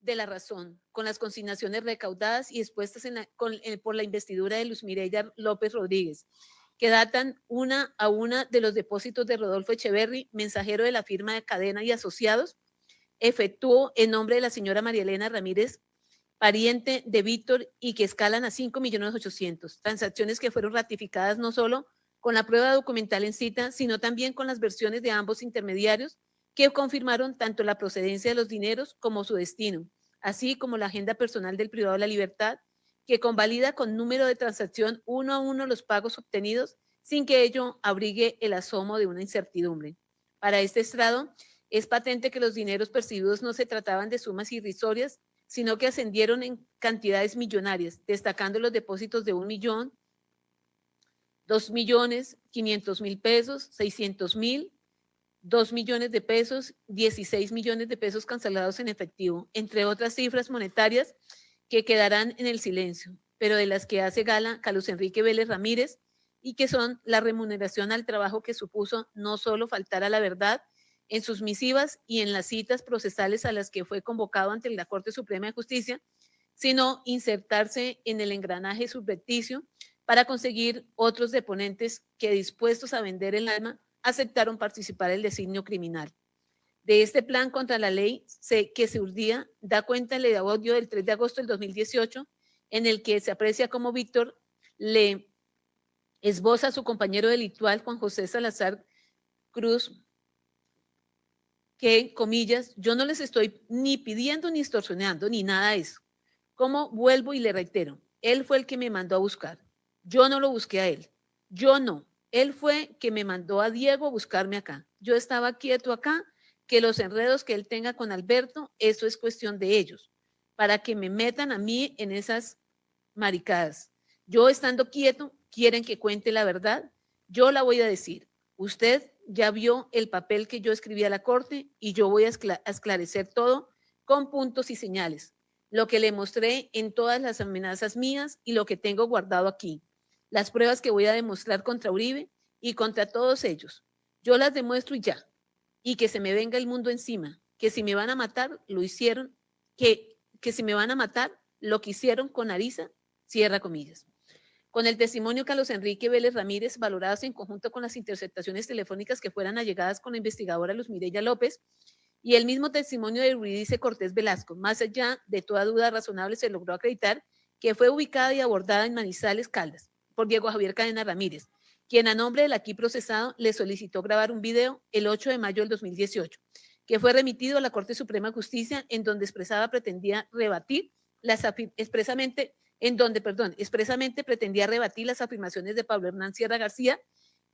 de la razón con las consignaciones recaudadas y expuestas por la investidura de Luz Mireya López Rodríguez, que datan una a una de los depósitos de Rodolfo Echeverry, mensajero de la firma de Cadena y Asociados, efectuó en nombre de la señora María Elena Ramírez, pariente de Víctor, y que escalan a 5.800.000, transacciones que fueron ratificadas no solo con la prueba documental en cita, sino también con las versiones de ambos intermediarios que confirmaron tanto la procedencia de los dineros como su destino, así como la agenda personal del privado de la libertad, que convalida con número de transacción uno a uno los pagos obtenidos sin que ello abrigue el asomo de una incertidumbre. Para este estrado, es patente que los dineros percibidos no se trataban de sumas irrisorias, sino que ascendieron en cantidades millonarias, destacando los depósitos de 1 millón, 2 millones, 500.000 pesos, 600.000, 2 millones de pesos, 16 millones de pesos cancelados en efectivo, entre otras cifras monetarias que quedarán en el silencio, pero de las que hace gala Carlos Enrique Vélez Ramírez y que son la remuneración al trabajo que supuso no solo faltar a la verdad en sus misivas y en las citas procesales a las que fue convocado ante la Corte Suprema de Justicia, sino insertarse en el engranaje subrepticio para conseguir otros deponentes que, dispuestos a vender el alma, aceptaron participar en el designio criminal. De este plan contra la ley que se urdía, da cuenta el audio del 3 de agosto del 2018, en el que se aprecia cómo Víctor le esboza a su compañero delictual, Juan José Salazar Cruz, que, comillas, yo no les estoy ni pidiendo ni extorsionando ni nada de eso. Como vuelvo y le reitero, él fue el que me mandó a buscar. Yo no lo busqué a él. Yo no. Él fue que me mandó a Diego a buscarme acá. Yo estaba quieto acá, que los enredos que él tenga con Alberto, eso es cuestión de ellos, para que me metan a mí en esas maricadas. Yo estando quieto, quieren que cuente la verdad, yo la voy a decir. Usted ya vio el papel que yo escribí a la corte y yo voy a esclarecer todo con puntos y señales. Lo que le mostré en todas las amenazas mías y lo que tengo guardado aquí. Las pruebas que voy a demostrar contra Uribe y contra todos ellos. Yo las demuestro y ya. Y que se me venga el mundo encima. Que si me van a matar, lo hicieron. Que si me van a matar, lo que hicieron con Arisa, cierra comillas. Con el testimonio Carlos Enrique Vélez Ramírez, valorados en conjunto con las interceptaciones telefónicas que fueran allegadas con la investigadora Luz Mireya López, y el mismo testimonio de Eurídice Cortés Velasco, más allá de toda duda razonable, se logró acreditar que fue ubicada y abordada en Manizales, Caldas, por Diego Javier Cadena Ramírez, quien a nombre del aquí procesado le solicitó grabar un video el 8 de mayo del 2018, que fue remitido a la Corte Suprema de Justicia, en donde pretendía rebatir las afirmaciones de Pablo Hernán Sierra García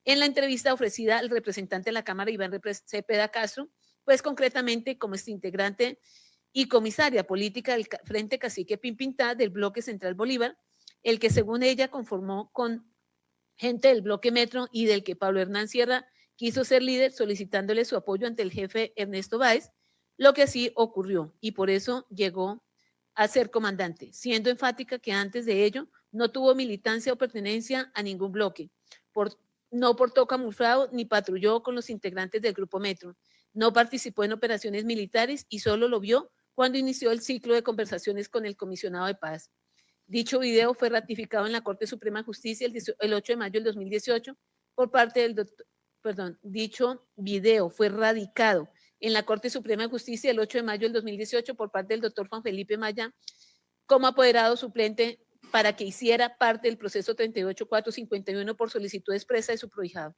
en la entrevista ofrecida al representante de la Cámara, Iván Cepeda Castro, pues concretamente como integrante y comisaria política del Frente Cacique Pimpintá del Bloque Central Bolívar, el que según ella conformó con gente del Bloque Metro y del que Pablo Hernán Sierra quiso ser líder, solicitándole su apoyo ante el jefe Ernesto Báez, lo que así ocurrió y por eso llegó a ser comandante, siendo enfática que antes de ello no tuvo militancia o pertenencia a ningún bloque, no portó camuflado ni patrulló con los integrantes del Grupo Metro, no participó en operaciones militares y solo lo vio cuando inició el ciclo de conversaciones con el comisionado de paz. Dicho video fue ratificado en la Corte Suprema de Justicia el 8 de mayo del 2018 por parte del doctor, dicho video fue radicado en la Corte Suprema de Justicia el 8 de mayo del 2018 por parte del doctor Juan Felipe Maya como apoderado suplente para que hiciera parte del proceso 38451 por solicitud expresa de su prohijado.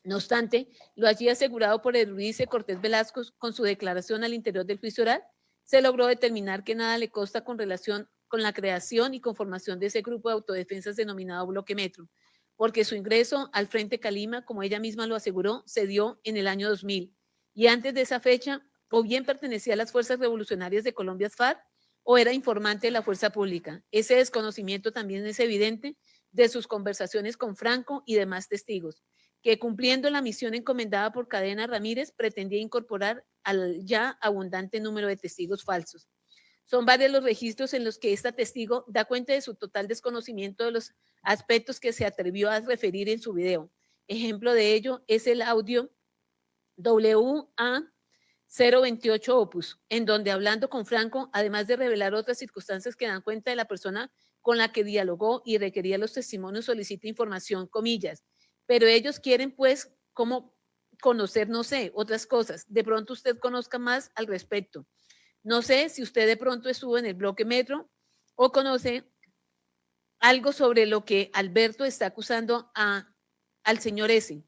No obstante, lo allí asegurado por Eurídice Cortés Velasco con su declaración al interior del juicio oral, se logró determinar que nada le consta con relación con la creación y conformación de ese grupo de autodefensas denominado Bloque Metro, porque su ingreso al Frente Calima, como ella misma lo aseguró, se dio en el año 2000 y antes de esa fecha o bien pertenecía a las Fuerzas Revolucionarias de Colombia, FARC, o era informante de la fuerza pública. Ese desconocimiento también es evidente de sus conversaciones con Franco y demás testigos, que cumpliendo la misión encomendada por Cadena Ramírez pretendía incorporar al ya abundante número de testigos falsos. Son varios los registros en los que esta testigo da cuenta de su total desconocimiento de los aspectos que se atrevió a referir en su video. Ejemplo de ello es el audio WA 028 opus, en donde hablando con Franco, además de revelar otras circunstancias que dan cuenta de la persona con la que dialogó y requería los testimonios, solicita información, comillas, pero ellos quieren pues como conocer, no sé, otras cosas. De pronto usted conozca más al respecto. No sé si usted de pronto estuvo en el bloque Metro o conoce algo sobre lo que Alberto está acusando al señor S,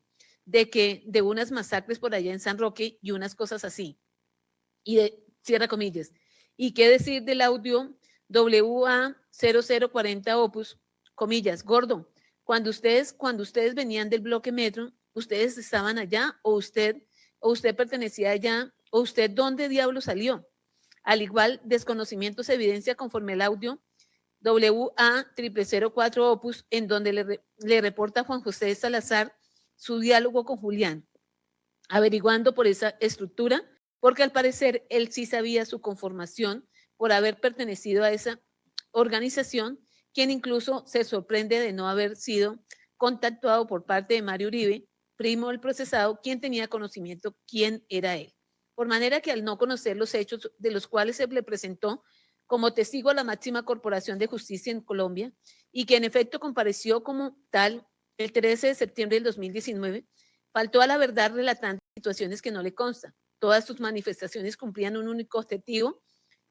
de unas masacres por allá en San Roque y unas cosas así. Y cierra comillas. ¿Y qué decir del audio WA0040 Opus? Comillas, gordo, cuando ustedes venían del bloque Metro, ustedes estaban allá o usted pertenecía allá o usted dónde diablo salió. Al igual, desconocimiento se evidencia conforme el audio WA0004 Opus, en donde le reporta Juan José Salazar su diálogo con Julián, averiguando por esa estructura, porque al parecer él sí sabía su conformación por haber pertenecido a esa organización, quien incluso se sorprende de no haber sido contactado por parte de Mario Uribe, primo del procesado, quien tenía conocimiento quién era él. Por manera que al no conocer los hechos de los cuales se le presentó como testigo a la máxima corporación de justicia en Colombia y que en efecto compareció como tal el 13 de septiembre del 2019, faltó a la verdad relatando situaciones que no le constan. Todas sus manifestaciones cumplían un único objetivo: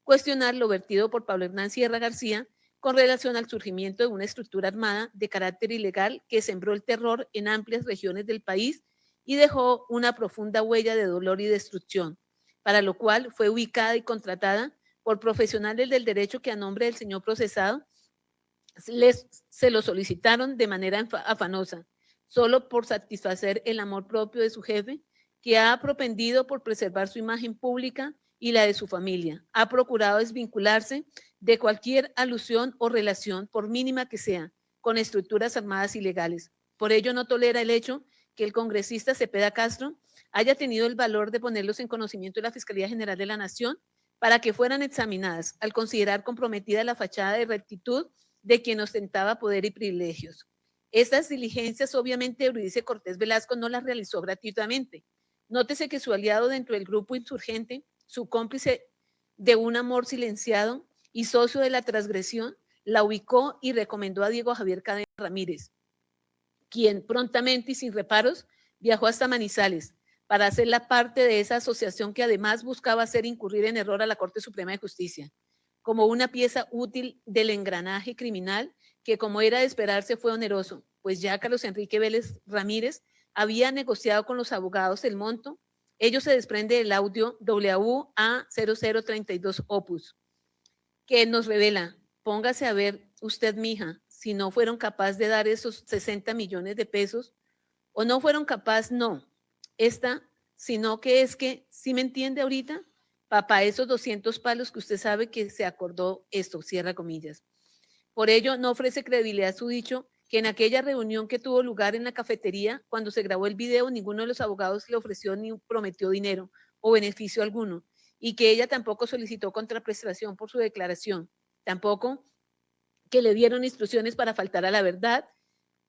cuestionar lo vertido por Pablo Hernán Sierra García con relación al surgimiento de una estructura armada de carácter ilegal que sembró el terror en amplias regiones del país y dejó una profunda huella de dolor y destrucción, para lo cual fue ubicada y contratada por profesionales del derecho que a nombre del señor procesado se lo solicitaron de manera afanosa, solo por satisfacer el amor propio de su jefe, que ha propendido por preservar su imagen pública y la de su familia. Ha procurado desvincularse de cualquier alusión o relación, por mínima que sea, con estructuras armadas ilegales. Por ello no tolera el hecho que el congresista Cepeda Castro haya tenido el valor de ponerlos en conocimiento de la Fiscalía General de la Nación para que fueran examinadas, al considerar comprometida la fachada de rectitud de quien ostentaba poder y privilegios. Estas diligencias, obviamente, Eurídice Cortés Velasco no las realizó gratuitamente. Nótese que su aliado dentro del grupo insurgente, su cómplice de un amor silenciado y socio de la transgresión, la ubicó y recomendó a Diego Javier Cadena Ramírez, quien prontamente y sin reparos viajó hasta Manizales para hacer la parte de esa asociación que además buscaba hacer incurrir en error a la Corte Suprema de Justicia, como una pieza útil del engranaje criminal que, como era de esperarse, fue oneroso, pues ya Carlos Enrique Vélez Ramírez había negociado con los abogados el monto. Ello se desprende del audio WA0032 Opus, que nos revela: póngase a ver usted, mija, si no fueron capaces de dar esos 60 millones de pesos, o no fueron capaces, no, sino que es que, ¿sí me entiende ahorita? Papá, esos 200 palos que usted sabe que se acordó esto, cierra comillas. Por ello, no ofrece credibilidad a su dicho que en aquella reunión que tuvo lugar en la cafetería, cuando se grabó el video, ninguno de los abogados le ofreció ni prometió dinero o beneficio alguno, y que ella tampoco solicitó contraprestación por su declaración, tampoco que le dieron instrucciones para faltar a la verdad,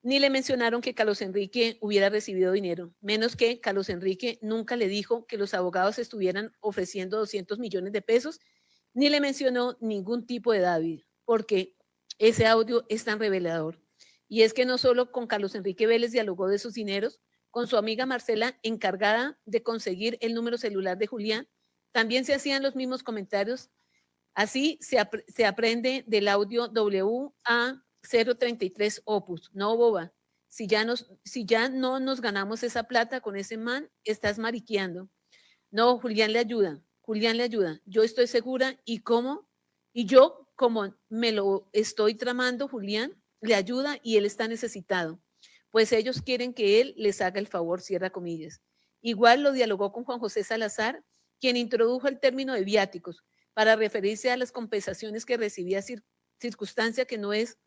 ni le mencionaron que Carlos Enrique hubiera recibido dinero, menos que Carlos Enrique nunca le dijo que los abogados estuvieran ofreciendo 200 millones de pesos, ni le mencionó ningún tipo de dádiva, porque ese audio es tan revelador. Y es que no solo con Carlos Enrique Vélez dialogó de sus dineros, con su amiga Marcela, encargada de conseguir el número celular de Julián, también se hacían los mismos comentarios. Así se aprende del audio WA033 Opus. No, boba, si ya no nos ganamos esa plata con ese man, estás mariqueando. No, Julián le ayuda, Yo estoy segura y yo como me lo estoy tramando, Julián le ayuda y él está necesitado. Pues ellos quieren que él les haga el favor, cierra comillas. Igual lo dialogó con Juan José Salazar, quien introdujo el término de viáticos para referirse a las compensaciones que recibía, circunstancia que no es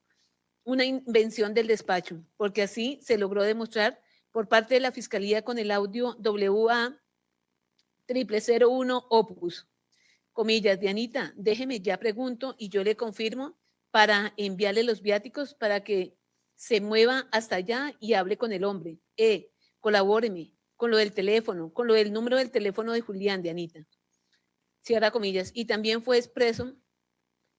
una invención del despacho, porque así se logró demostrar por parte de la Fiscalía con el audio WA0001 Opus. Comillas, Dianita, déjeme ya pregunto y yo le confirmo para enviarle los viáticos para que se mueva hasta allá y hable con el hombre. Colabóreme. con lo del teléfono, con lo del número del teléfono de Julián, de Anita. Cierra comillas. Y también fue expreso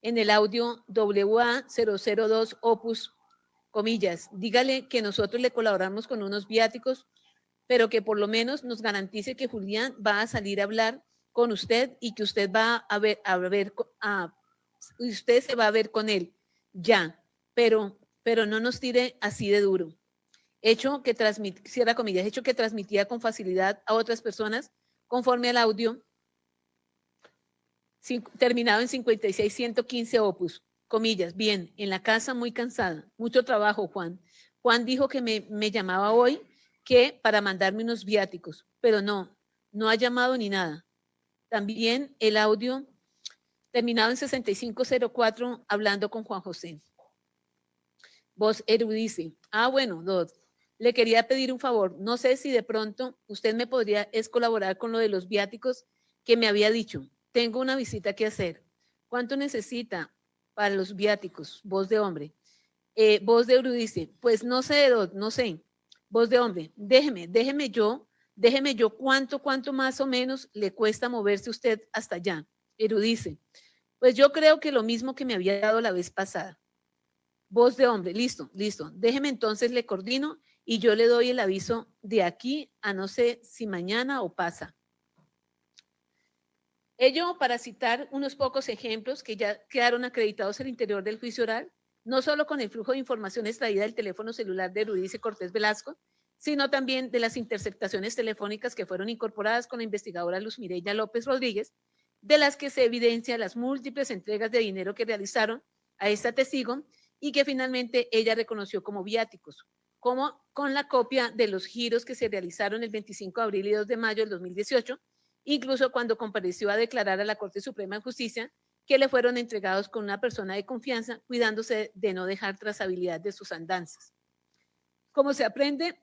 en el audio WA002 Opus, comillas, dígale que nosotros le colaboramos con unos viáticos, pero que por lo menos nos garantice que Julián va a salir a hablar con usted y que usted va usted se va a ver con él, ya, pero no nos tire así de duro. Cierra comillas, hecho que transmitía con facilidad a otras personas conforme al audio terminado en 56115 Opus, comillas, bien, en la casa muy cansada, mucho trabajo, Juan. Juan dijo que me llamaba hoy que para mandarme unos viáticos, pero no ha llamado ni nada. También el audio terminado en 6504, hablando con Juan José. Voz Erudice. Bueno, Dod, le quería pedir un favor. No sé si de pronto usted me podría colaborar con lo de los viáticos que me había dicho. Tengo una visita que hacer. ¿Cuánto necesita para los viáticos? Voz de hombre. Voz de Erudice. Pues no sé, Dod, no sé. Voz de hombre. Déjeme yo cuánto más o menos le cuesta moverse usted hasta allá. Erudice. Pues yo creo que lo mismo que me había dado la vez pasada. Voz de hombre, listo. Déjeme entonces, le coordino y yo le doy el aviso de aquí a no sé si mañana o pasa. Ello para citar unos pocos ejemplos que ya quedaron acreditados al interior del juicio oral, no solo con el flujo de información extraída del teléfono celular de Erudice Cortés Velasco, sino también de las interceptaciones telefónicas que fueron incorporadas con la investigadora Luz Mireya López Rodríguez, de las que se evidencia las múltiples entregas de dinero que realizaron a esta testigo y que finalmente ella reconoció como viáticos, como con la copia de los giros que se realizaron el 25 de abril y 2 de mayo del 2018, incluso cuando compareció a declarar a la Corte Suprema de Justicia que le fueron entregados con una persona de confianza, cuidándose de no dejar trazabilidad de sus andanzas. Como se aprende,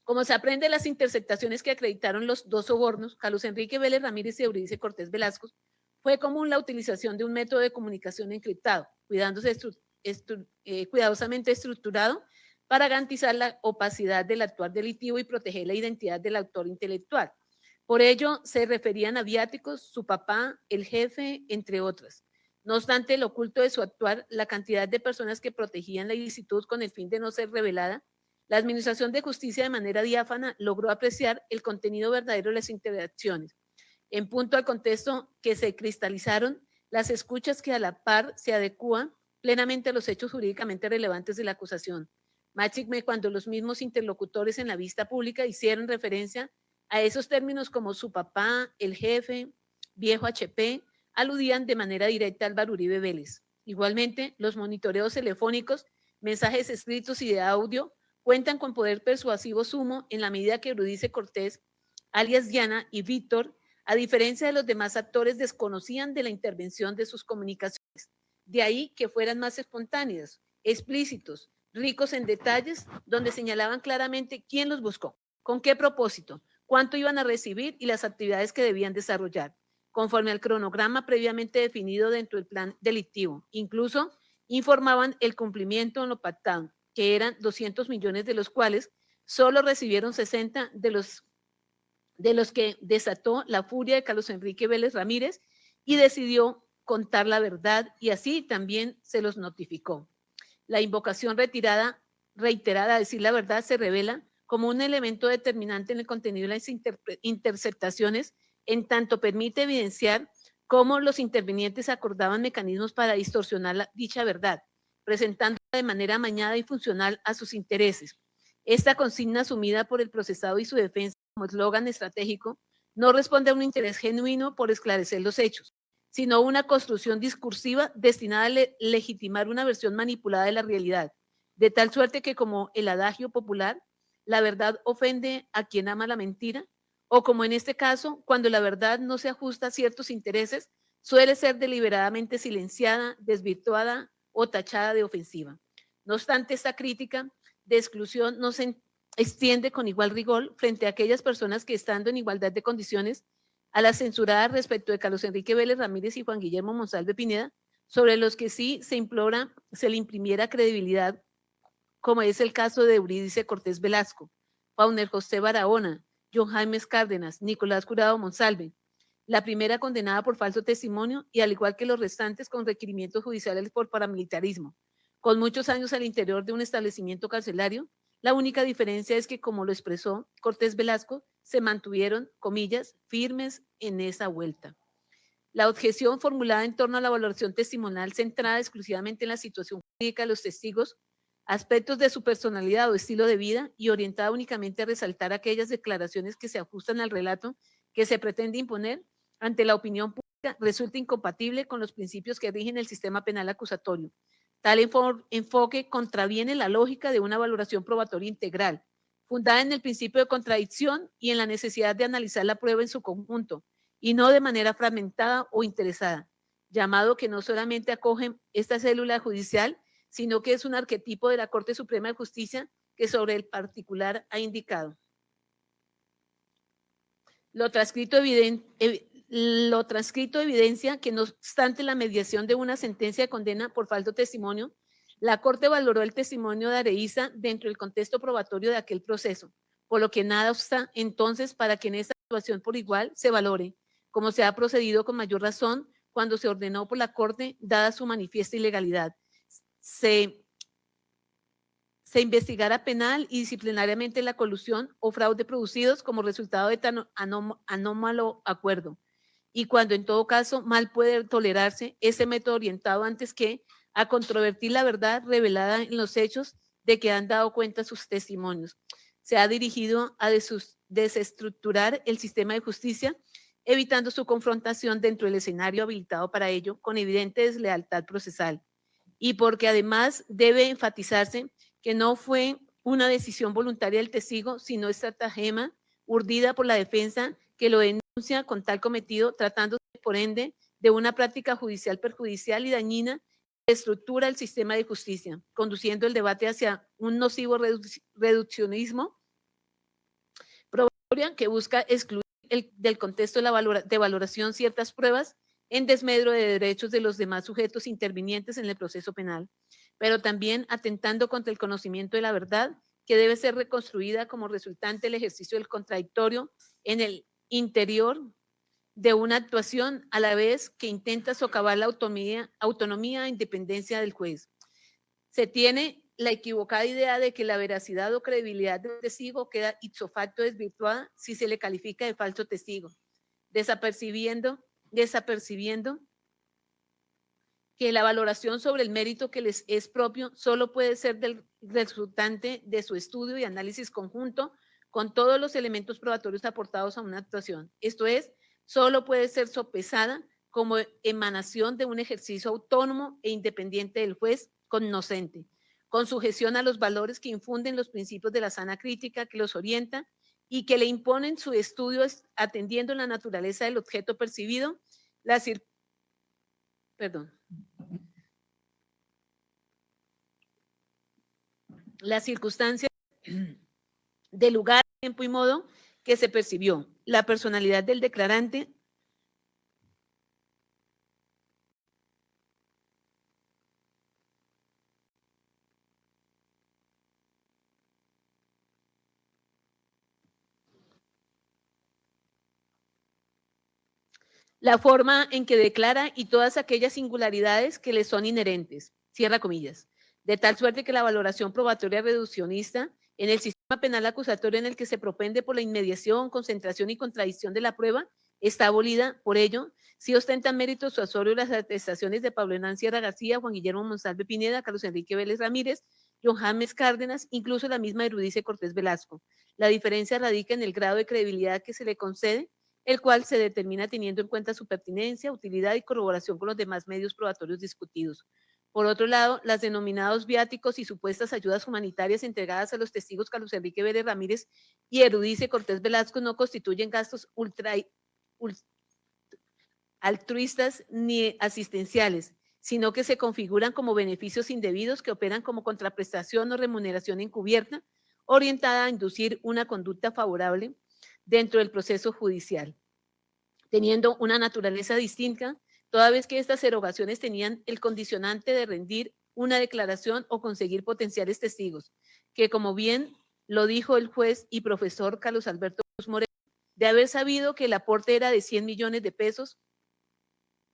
como se aprende las interceptaciones que acreditaron los dos sobornos, Carlos Enrique Vélez Ramírez y Euridice Cortés Velasco, fue común la utilización de un método de comunicación encriptado, cuidadosamente estructurado para garantizar la opacidad del actuar delictivo y proteger la identidad del autor intelectual. Por ello, se referían a viáticos, su papá, el jefe, entre otras. No obstante, el oculto de su actuar, la cantidad de personas que protegían la ilicitud con el fin de no ser revelada, la Administración de Justicia de manera diáfana logró apreciar el contenido verdadero de las interacciones. En punto al contexto que se cristalizaron, las escuchas que a la par se adecúan plenamente a los hechos jurídicamente relevantes de la acusación. Máxime cuando los mismos interlocutores en la vista pública hicieron referencia a esos términos como su papá, el jefe, viejo HP, aludían de manera directa al Álvaro Uribe Vélez. Igualmente, los monitoreos telefónicos, mensajes escritos y de audio cuentan con poder persuasivo sumo en la medida que Erudice Cortés, alias Diana y Víctor, a diferencia de los demás actores, desconocían de la intervención de sus comunicaciones. De ahí que fueran más espontáneos, explícitos, ricos en detalles, donde señalaban claramente quién los buscó, con qué propósito, cuánto iban a recibir y las actividades que debían desarrollar, conforme al cronograma previamente definido dentro del plan delictivo. Incluso informaban el cumplimiento en lo pactado, que eran 200 millones, de los cuales solo recibieron 60 de los que desató la furia de Carlos Enrique Vélez Ramírez y decidió contar la verdad y así también se los notificó. La invocación reiterada a decir la verdad se revela como un elemento determinante en el contenido de las interceptaciones, en tanto permite evidenciar cómo los intervinientes acordaban mecanismos para distorsionar dicha verdad, presentándola de manera amañada y funcional a sus intereses. Esta consigna asumida por el procesado y su defensa como eslogan estratégico no responde a un interés genuino por esclarecer los hechos, sino una construcción discursiva destinada a legitimar una versión manipulada de la realidad, de tal suerte que, como el adagio popular, la verdad ofende a quien ama la mentira, o como en este caso, cuando la verdad no se ajusta a ciertos intereses, suele ser deliberadamente silenciada, desvirtuada o tachada de ofensiva. No obstante, esta crítica de exclusión no se extiende con igual rigor frente a aquellas personas que, estando en igualdad de condiciones a las censuradas respecto de Carlos Enrique Vélez Ramírez y Juan Guillermo Monsalve Pineda, sobre los que sí se implora se le imprimiera credibilidad, como es el caso de Euridice Cortés Velasco, Pauner José Barahona, John Jaime Cárdenas, Nicolás Jurado Monsalve, la primera condenada por falso testimonio y al igual que los restantes con requerimientos judiciales por paramilitarismo. Con muchos años al interior de un establecimiento carcelario, la única diferencia es que, como lo expresó Cortés Velasco, se mantuvieron, comillas, firmes en esa vuelta. La objeción formulada en torno a la valoración testimonial centrada exclusivamente en la situación jurídica de los testigos, aspectos de su personalidad o estilo de vida y orientada únicamente a resaltar aquellas declaraciones que se ajustan al relato que se pretende imponer ante la opinión pública, resulta incompatible con los principios que rigen el sistema penal acusatorio. Tal enfoque contraviene la lógica de una valoración probatoria integral, fundada en el principio de contradicción y en la necesidad de analizar la prueba en su conjunto, y no de manera fragmentada o interesada, llamado que no solamente acoge esta célula judicial, sino que es un arquetipo de la Corte Suprema de Justicia que sobre el particular ha indicado. Lo transcrito evidencia que no obstante la mediación de una sentencia de condena por falso testimonio, la Corte valoró el testimonio de Areiza dentro del contexto probatorio de aquel proceso, por lo que nada obsta entonces para que en esta situación por igual se valore, como se ha procedido con mayor razón cuando se ordenó por la Corte, dada su manifiesta ilegalidad, se investigara penal y disciplinariamente la colusión o fraude producidos como resultado de tan anómalo acuerdo. Y cuando en todo caso mal puede tolerarse ese método orientado antes que a controvertir la verdad revelada en los hechos de que han dado cuenta sus testimonios. Se ha dirigido a desestructurar el sistema de justicia, evitando su confrontación dentro del escenario habilitado para ello con evidente deslealtad procesal. Y porque además debe enfatizarse que no fue una decisión voluntaria del testigo, sino estratagema urdida por la defensa que lo denuncia con tal cometido, tratándose por ende de una práctica judicial perjudicial y dañina que estructura el sistema de justicia, conduciendo el debate hacia un nocivo reduccionismo probatoria que busca excluir del contexto de valoración ciertas pruebas en desmedro de derechos de los demás sujetos intervinientes en el proceso penal, pero también atentando contra el conocimiento de la verdad que debe ser reconstruida como resultante del ejercicio del contradictorio en el interior de una actuación a la vez que intenta socavar la autonomía e independencia del juez. Se tiene la equivocada idea de que la veracidad o credibilidad del testigo queda ipso facto desvirtuada si se le califica de falso testigo, desapercibiendo que la valoración sobre el mérito que les es propio solo puede ser del resultante de su estudio y análisis conjunto con todos los elementos probatorios aportados a una actuación. Esto es, solo puede ser sopesada como emanación de un ejercicio autónomo e independiente del juez cognoscente, con sujeción a los valores que infunden los principios de la sana crítica que los orienta y que le imponen su estudio atendiendo la naturaleza del objeto percibido, las circunstancias de lugar, tiempo y modo que se percibió, la personalidad del declarante, la forma en que declara y todas aquellas singularidades que le son inherentes, cierra comillas, de tal suerte que la valoración probatoria reduccionista en el sistema penal acusatorio en el que se propende por la inmediación, concentración y contradicción de la prueba está abolida. Por ello, sí ostentan mérito suasorio las atestaciones de Pablo Hernán Sierra García, Juan Guillermo Monsalve Pineda, Carlos Enrique Vélez Ramírez, John James Cárdenas, incluso la misma Erudice Cortés Velasco. La diferencia radica en el grado de credibilidad que se le concede, el cual se determina teniendo en cuenta su pertinencia, utilidad y corroboración con los demás medios probatorios discutidos. Por otro lado, las denominados viáticos y supuestas ayudas humanitarias entregadas a los testigos Carlos Enrique Vélez Ramírez y Erudice Cortés Velasco no constituyen gastos altruistas ni asistenciales, sino que se configuran como beneficios indebidos que operan como contraprestación o remuneración encubierta, orientada a inducir una conducta favorable dentro del proceso judicial, teniendo una naturaleza distinta, toda vez que estas erogaciones tenían el condicionante de rendir una declaración o conseguir potenciales testigos, que como bien lo dijo el juez y profesor Carlos Alberto Cruz Moreno, de haber sabido que el aporte era de 100 millones de pesos,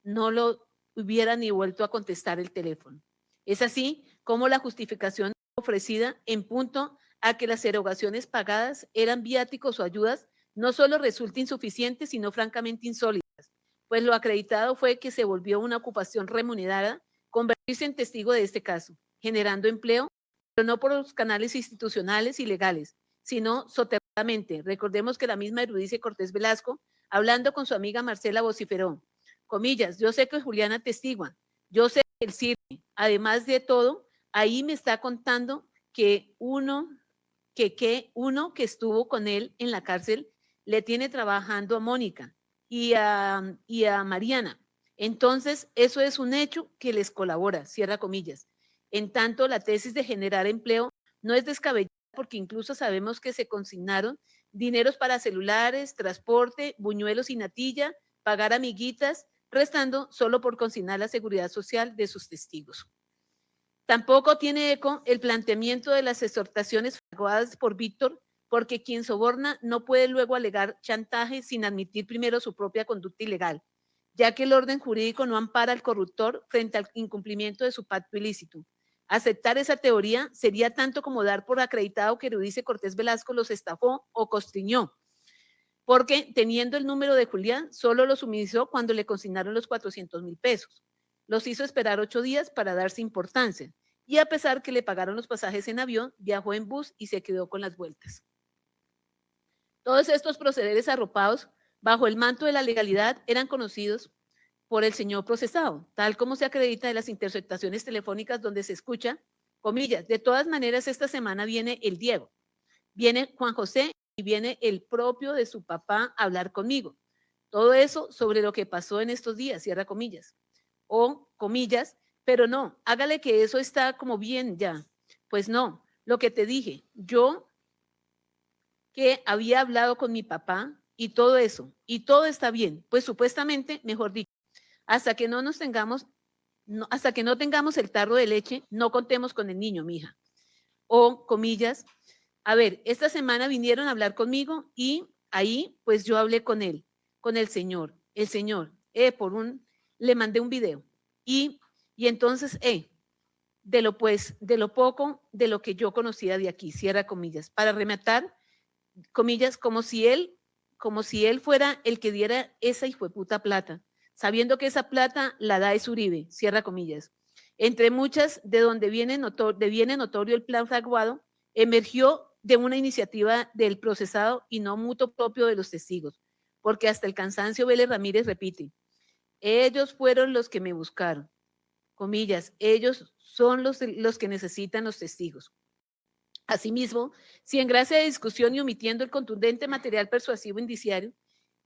no lo hubiera ni vuelto a contestar el teléfono. Es así como la justificación ofrecida en punto a que las erogaciones pagadas eran viáticos o ayudas no solo resulta insuficiente, sino francamente insólitas, pues lo acreditado fue que se volvió una ocupación remunerada convertirse en testigo de este caso, generando empleo, pero no por los canales institucionales y legales, sino soterradamente. Recordemos que la misma Eurídice Cortés Velasco, hablando con su amiga Marcela, vociferó, comillas, yo sé que Juliana testigua, yo sé que él sirve, además de todo, ahí me está contando que uno que estuvo con él en la cárcel le tiene trabajando a Mónica y a Mariana. Entonces, eso es un hecho que les colabora, cierra comillas. En tanto, la tesis de generar empleo no es descabellada porque incluso sabemos que se consignaron dineros para celulares, transporte, buñuelos y natilla, pagar amiguitas, restando solo por consignar la seguridad social de sus testigos. Tampoco tiene eco el planteamiento de las exhortaciones fraguadas por Víctor, porque quien soborna no puede luego alegar chantaje sin admitir primero su propia conducta ilegal, ya que el orden jurídico no ampara al corruptor frente al incumplimiento de su pacto ilícito. Aceptar esa teoría sería tanto como dar por acreditado que Eurídice Cortés Velasco los estafó o constriñó, porque teniendo el número de Julián, solo lo suministró cuando le consignaron los 400,000 pesos. Los hizo esperar 8 días para darse importancia, y a pesar que le pagaron los pasajes en avión, viajó en bus y se quedó con las vueltas. Todos estos procederes arropados bajo el manto de la legalidad eran conocidos por el señor procesado, tal como se acredita de las interceptaciones telefónicas donde se escucha, comillas, de todas maneras esta semana viene el Diego, viene Juan José y viene el propio de su papá a hablar conmigo. Todo eso sobre lo que pasó en estos días, cierra comillas. O comillas, pero no, hágale que eso está como bien ya. Pues no, lo que te dije, yo que había hablado con mi papá y todo eso, y todo está bien, pues supuestamente, mejor dicho, hasta que no nos tengamos, no, hasta que no tengamos el tarro de leche, no contemos con el niño, mija. O comillas, a ver, esta semana vinieron a hablar conmigo y ahí pues yo hablé con él, con el señor, le mandé un video y entonces, de lo poco de lo que yo conocía de aquí, cierra comillas, para rematar, comillas, como si él fuera el que diera esa hijueputa plata, sabiendo que esa plata la da es Uribe, cierra comillas. Entre muchas de donde viene notorio el plan fraguado, emergió de una iniciativa del procesado y no mutuo propio de los testigos, porque hasta el cansancio Vélez Ramírez repite, ellos fueron los que me buscaron, comillas, ellos son los que necesitan los testigos. Asimismo, si en gracia de discusión y omitiendo el contundente material persuasivo indiciario,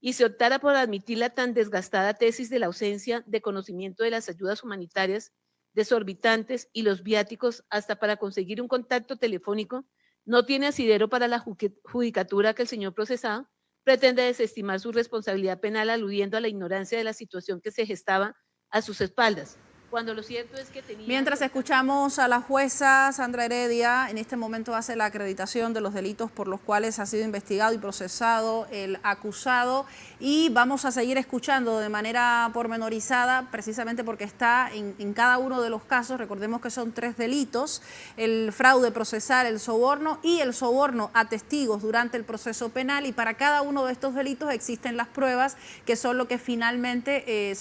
y se optara por admitir la tan desgastada tesis de la ausencia de conocimiento de las ayudas humanitarias desorbitantes y los viáticos hasta para conseguir un contacto telefónico, no tiene asidero para la judicatura que el señor procesado pretende desestimar su responsabilidad penal aludiendo a la ignorancia de la situación que se gestaba a sus espaldas. Cuando lo cierto es que tenía... Mientras escuchamos a la jueza Sandra Heredia, en este momento hace la acreditación de los delitos por los cuales ha sido investigado y procesado el acusado, y vamos a seguir escuchando de manera pormenorizada, precisamente porque está en cada uno de los casos. Recordemos que son 3 delitos: el fraude procesal, el soborno y el soborno a testigos durante el proceso penal, y para cada uno de estos delitos existen las pruebas que son lo que finalmente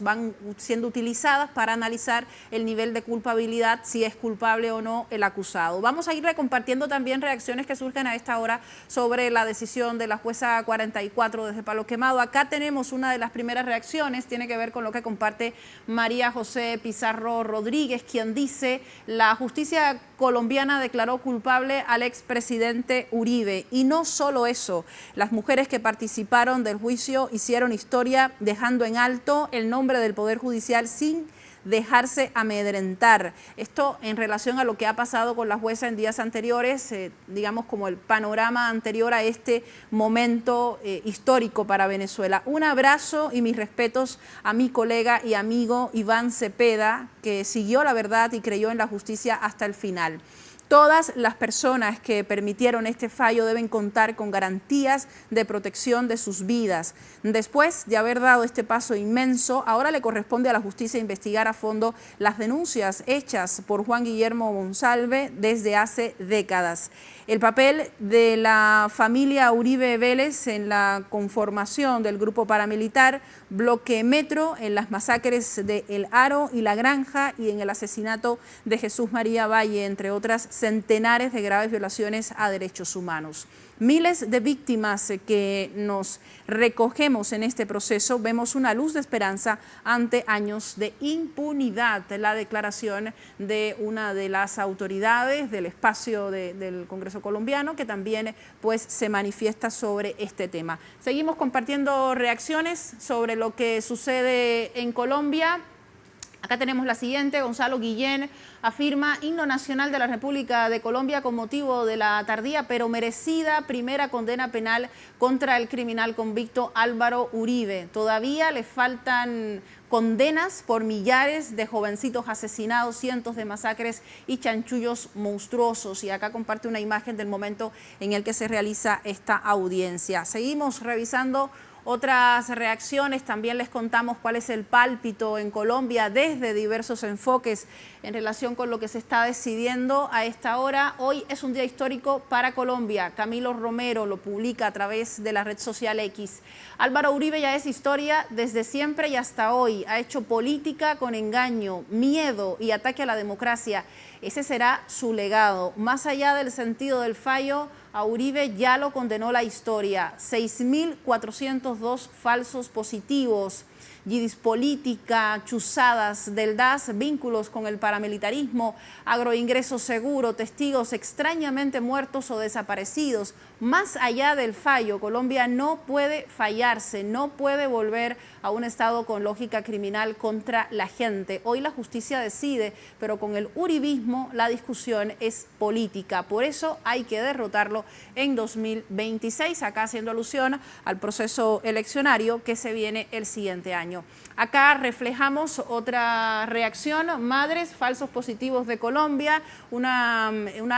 van siendo utilizadas para analizar el nivel de culpabilidad, si es culpable o no el acusado. Vamos a ir compartiendo también reacciones que surgen a esta hora sobre la decisión de la jueza 44 desde Palo Quemado. Acá tenemos una de las primeras reacciones, tiene que ver con lo que comparte María José Pizarro Rodríguez, quien dice: la justicia colombiana declaró culpable al expresidente Uribe. Y no solo eso, las mujeres que participaron del juicio hicieron historia dejando en alto el nombre del Poder Judicial sin dejarse amedrentar. Esto en relación a lo que ha pasado con la jueza en días anteriores, digamos como el panorama anterior a este momento histórico para Venezuela. Un abrazo y mis respetos a mi colega y amigo Iván Cepeda, que siguió la verdad y creyó en la justicia hasta el final. Todas las personas que permitieron este fallo deben contar con garantías de protección de sus vidas. Después de haber dado este paso inmenso, ahora le corresponde a la justicia investigar a fondo las denuncias hechas por Juan Guillermo Monsalve desde hace décadas. El papel de la familia Uribe Vélez en la conformación del grupo paramilitar Bloque Metro, en las masacres de El Haro y La Granja y en el asesinato de Jesús María Valle, entre otras centenares de graves violaciones a derechos humanos. Miles de víctimas que nos recogemos en este proceso, vemos una luz de esperanza ante años de impunidad. La declaración de una de las autoridades del espacio del Congreso colombiano, que también pues se manifiesta sobre este tema. Seguimos compartiendo reacciones sobre lo que sucede en Colombia. Acá tenemos la siguiente. Gonzalo Guillén afirma himno nacional de la República de Colombia con motivo de la tardía pero merecida primera condena penal contra el criminal convicto Álvaro Uribe. Todavía le faltan condenas por millares de jovencitos asesinados, cientos de masacres y chanchullos monstruosos. Y acá comparte una imagen del momento en el que se realiza esta audiencia. Seguimos revisando otras reacciones. También les contamos cuál es el pálpito en Colombia desde diversos enfoques en relación con lo que se está decidiendo a esta hora. Hoy es un día histórico para Colombia. Camilo Romero lo publica a través de la red social X. Álvaro Uribe ya es historia desde siempre y hasta hoy. Ha hecho política con engaño, miedo y ataque a la democracia. Ese será su legado. Más allá del sentido del fallo, a Uribe ya lo condenó la historia. 6.402 falsos positivos, yidis política, chuzadas del DAS, vínculos con el paramilitarismo, agroingreso seguro, testigos extrañamente muertos o desaparecidos. Más allá del fallo, Colombia no puede fallarse, no puede volver a un estado con lógica criminal contra la gente. Hoy la justicia decide, pero con el uribismo la discusión es política. Por eso hay que derrotarlo en 2026, acá haciendo alusión al proceso eleccionario que se viene el siguiente año. Acá reflejamos otra reacción, Madres Falsos Positivos de Colombia, una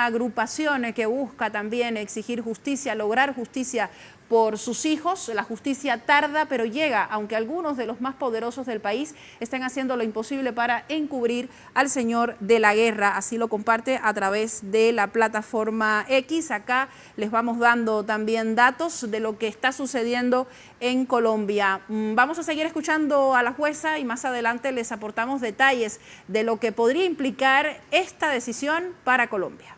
agrupación que busca también exigir justicia, lograr justicia por sus hijos. La justicia tarda, pero llega, aunque algunos de los más poderosos del país estén haciendo lo imposible para encubrir al señor de la guerra. Así lo comparte a través de la plataforma X. Acá les vamos dando también datos de lo que está sucediendo en Colombia. Vamos a seguir escuchando a la jueza y más adelante les aportamos detalles de lo que podría implicar esta decisión para Colombia.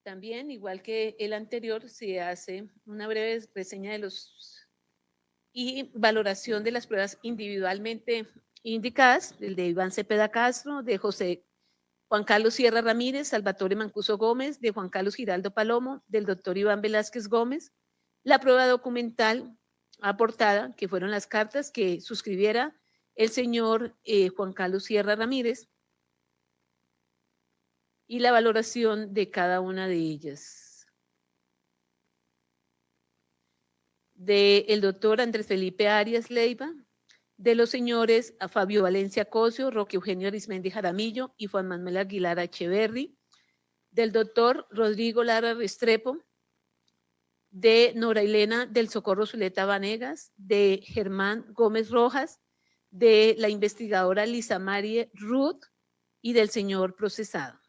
También, igual que el anterior, se hace una breve reseña de los y valoración de las pruebas individualmente indicadas, el de Iván Cepeda Castro, de Juan Carlos Sierra Ramírez, Salvatore Mancuso Gómez, de Juan Carlos Giraldo Palomo, del doctor Iván Velázquez Gómez, la prueba documental aportada, que fueron las cartas que suscribiera el señor Juan Carlos Sierra Ramírez, y la valoración de cada una de ellas. Del doctor Andrés Felipe Arias Leiva, de los señores Fabio Valencia Cosio, Roque Eugenio Arismendi Jaramillo y Juan Manuel Aguilar Echeverri, del doctor Rodrigo Lara Restrepo, de Nora Elena del Socorro Zuleta Vanegas, de Germán Gómez Rojas, de la investigadora Lisa Marie Ruth y del señor procesado.